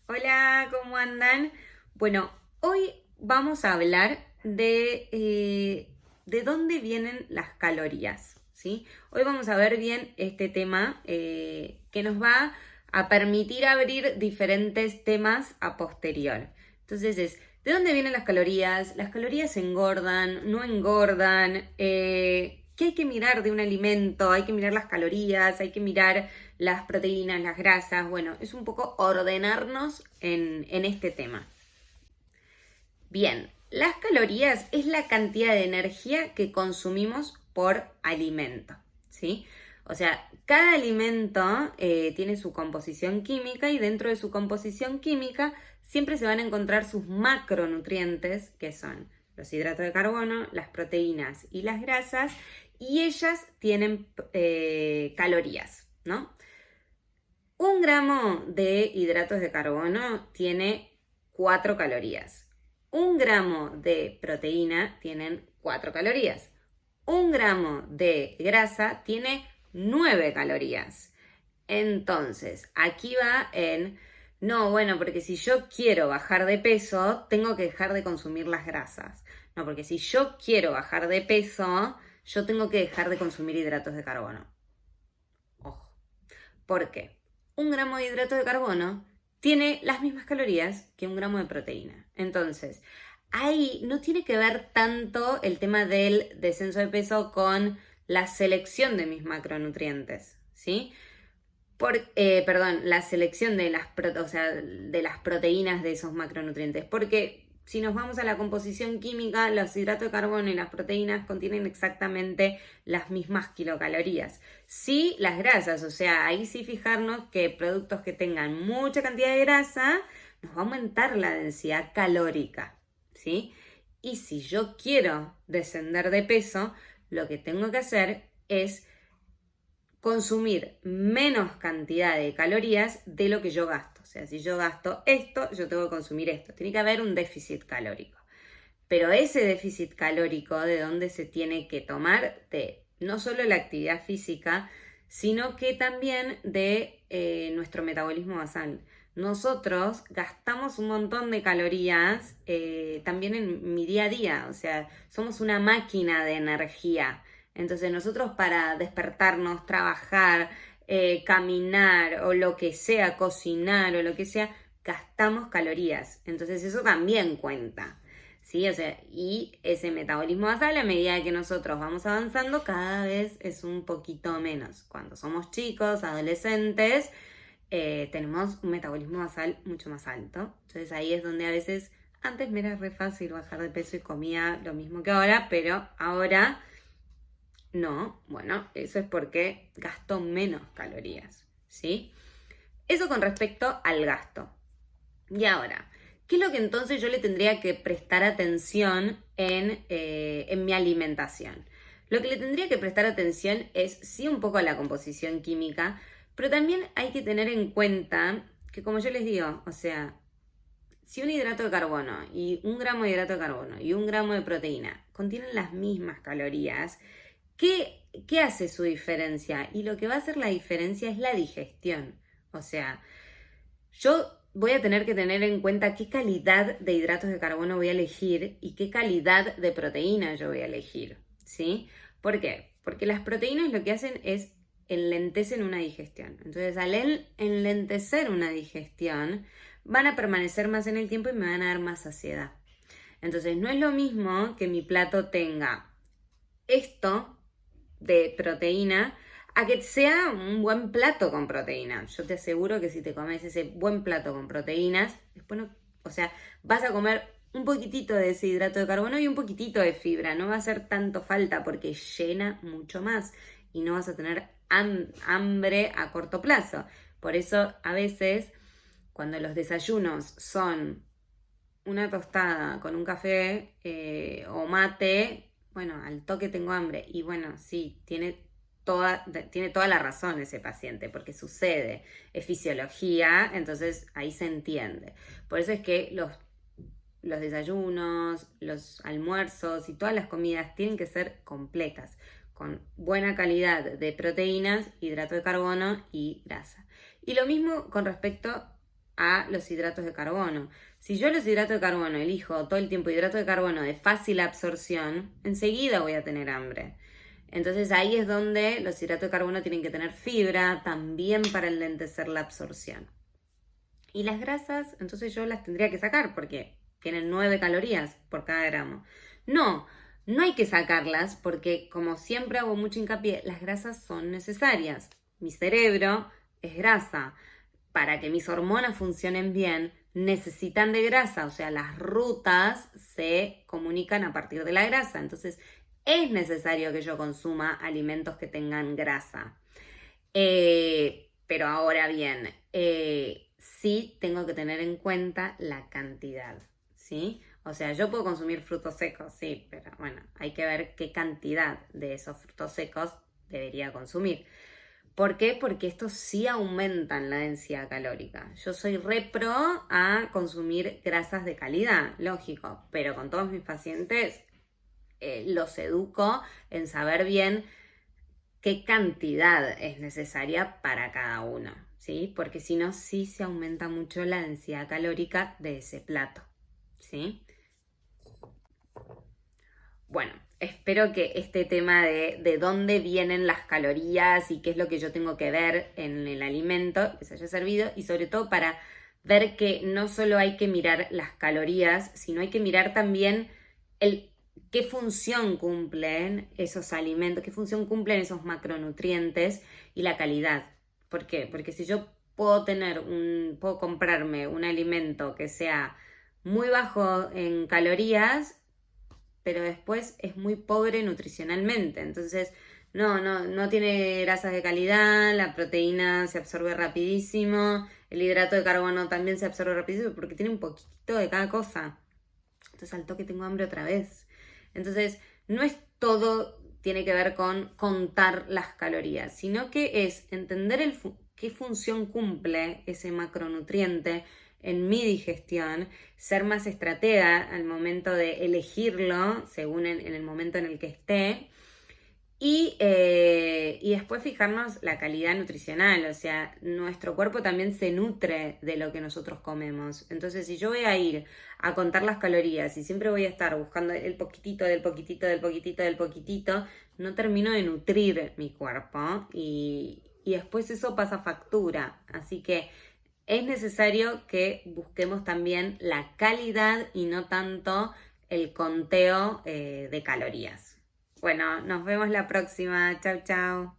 Hola, ¿cómo andan? Bueno, hoy vamos a hablar de dónde vienen las calorías, ¿sí? Hoy vamos a ver bien este tema que nos va a permitir abrir diferentes temas a posterior. Entonces ¿de dónde vienen las calorías? ¿Las calorías engordan? ¿No engordan? ¿Qué hay que mirar de un alimento? Hay que mirar las calorías, hay que mirar las proteínas, las grasas. Bueno, es un poco ordenarnos en este tema. Bien, las calorías es la cantidad de energía que consumimos por alimento, ¿sí? O sea, cada alimento tiene su composición química y dentro de su composición química siempre se van a encontrar sus macronutrientes, que son los hidratos de carbono, las proteínas y las grasas, y ellas tienen calorías, ¿no? Un gramo de hidratos de carbono tiene 4 calorías. Un gramo de proteína tienen 4 calorías. Un gramo de grasa tiene 9 calorías. Entonces, aquí va no, bueno, porque si yo quiero bajar de peso, tengo que dejar de consumir las grasas. No, porque si yo quiero bajar de peso, yo tengo que dejar de consumir hidratos de carbono. Ojo. ¿Por qué? Un gramo de hidrato de carbono tiene las mismas calorías que un gramo de proteína. Entonces, ahí no tiene que ver tanto el tema del descenso de peso con la selección de mis macronutrientes, ¿sí? La selección de de las proteínas de esos macronutrientes, porque si nos vamos a la composición química, los hidratos de carbono y las proteínas contienen exactamente las mismas kilocalorías. Sí, las grasas, o sea, ahí sí fijarnos que productos que tengan mucha cantidad de grasa nos va a aumentar la densidad calórica, ¿sí? Y si yo quiero descender de peso, lo que tengo que hacer es consumir menos cantidad de calorías de lo que yo gasto. O sea, si yo gasto esto, yo tengo que consumir esto. Tiene que haber un déficit calórico. Pero ese déficit calórico, ¿de dónde se tiene que tomar? De no solo la actividad física, sino que también de nuestro metabolismo basal. Nosotros gastamos un montón de calorías también en mi día a día, o sea, somos una máquina de energía. Entonces nosotros para despertarnos, trabajar, caminar o lo que sea, cocinar o lo que sea, gastamos calorías. Entonces eso también cuenta. ¿Sí? O sea, y ese metabolismo basal, a medida que nosotros vamos avanzando, cada vez es un poquito menos. Cuando somos chicos, adolescentes, tenemos un metabolismo basal mucho más alto. Entonces ahí es donde a veces, antes me era re fácil bajar de peso y comía lo mismo que ahora, pero ahora no. Bueno, eso es porque gasto menos calorías, ¿sí? Eso con respecto al gasto. Y ahora, ¿qué es lo que entonces yo le tendría que prestar atención en mi alimentación? Lo que le tendría que prestar atención es sí un poco a la composición química, pero también hay que tener en cuenta que como yo les digo, o sea, si un hidrato de carbono y un gramo de hidrato de carbono y un gramo de proteína contienen las mismas calorías, ¿qué hace su diferencia? Y lo que va a hacer la diferencia es la digestión. O sea, yo voy a tener que tener en cuenta qué calidad de hidratos de carbono voy a elegir y qué calidad de proteína yo voy a elegir, ¿sí? ¿Por qué? Porque las proteínas lo que hacen es enlentecen una digestión. Entonces, al enlentecer una digestión, van a permanecer más en el tiempo y me van a dar más saciedad. Entonces, no es lo mismo que mi plato tenga esto de proteína a que sea un buen plato con proteína. Yo te aseguro que si te comes ese buen plato con proteínas, después no, o sea, vas a comer un poquitito de ese hidrato de carbono y un poquitito de fibra. No va a hacer tanto falta porque llena mucho más y no vas a tener hambre a corto plazo. Por eso a veces cuando los desayunos son una tostada con un café o mate, bueno, al toque tengo hambre. Y bueno, sí, tiene toda la razón ese paciente, porque sucede, es fisiología, entonces ahí se entiende. Por eso es que los desayunos, los almuerzos y todas las comidas tienen que ser completas, con buena calidad de proteínas, hidrato de carbono y grasa. Y lo mismo con respecto a los hidratos de carbono. Si yo los hidratos de carbono elijo todo el tiempo hidratos de carbono de fácil absorción, enseguida voy a tener hambre. Entonces ahí es donde los hidratos de carbono tienen que tener fibra también para enlentecer la absorción. Y las grasas, entonces yo las tendría que sacar porque tienen 9 calorías por cada gramo. No hay que sacarlas porque, como siempre hago mucho hincapié, las grasas son necesarias. Mi cerebro es grasa. Para que mis hormonas funcionen bien, necesitan de grasa, o sea, las rutas se comunican a partir de la grasa. Entonces, es necesario que yo consuma alimentos que tengan grasa. Pero ahora bien, sí tengo que tener en cuenta la cantidad, ¿sí? O sea, yo puedo consumir frutos secos, sí, pero bueno, hay que ver qué cantidad de esos frutos secos debería consumir. ¿Por qué? Porque estos sí aumentan la densidad calórica. Yo soy re pro a consumir grasas de calidad, lógico, pero con todos mis pacientes los educo en saber bien qué cantidad es necesaria para cada uno, ¿sí? Porque si no, sí se aumenta mucho la densidad calórica de ese plato, ¿sí? Bueno, espero que este tema de dónde vienen las calorías y qué es lo que yo tengo que ver en el alimento les haya servido, y sobre todo para ver que no solo hay que mirar las calorías, sino hay que mirar también qué función cumplen esos alimentos, qué función cumplen esos macronutrientes y la calidad. ¿Por qué? Porque si yo puedo comprarme un alimento que sea muy bajo en calorías, pero después es muy pobre nutricionalmente. Entonces, no tiene grasas de calidad, la proteína se absorbe rapidísimo, el hidrato de carbono también se absorbe rapidísimo porque tiene un poquito de cada cosa. Entonces, al toque tengo hambre otra vez. Entonces, no es todo tiene que ver con contar las calorías, sino que es entender qué función cumple ese macronutriente en mi digestión, ser más estratega al momento de elegirlo, según en el momento en el que esté, y después fijarnos la calidad nutricional. O sea, nuestro cuerpo también se nutre de lo que nosotros comemos. Entonces, si yo voy a ir a contar las calorías y siempre voy a estar buscando el poquitito, del poquitito, del poquitito, del poquitito, no termino de nutrir mi cuerpo y después eso pasa factura. Así que es necesario que busquemos también la calidad y no tanto el conteo de calorías. Bueno, nos vemos la próxima. Chau, chau.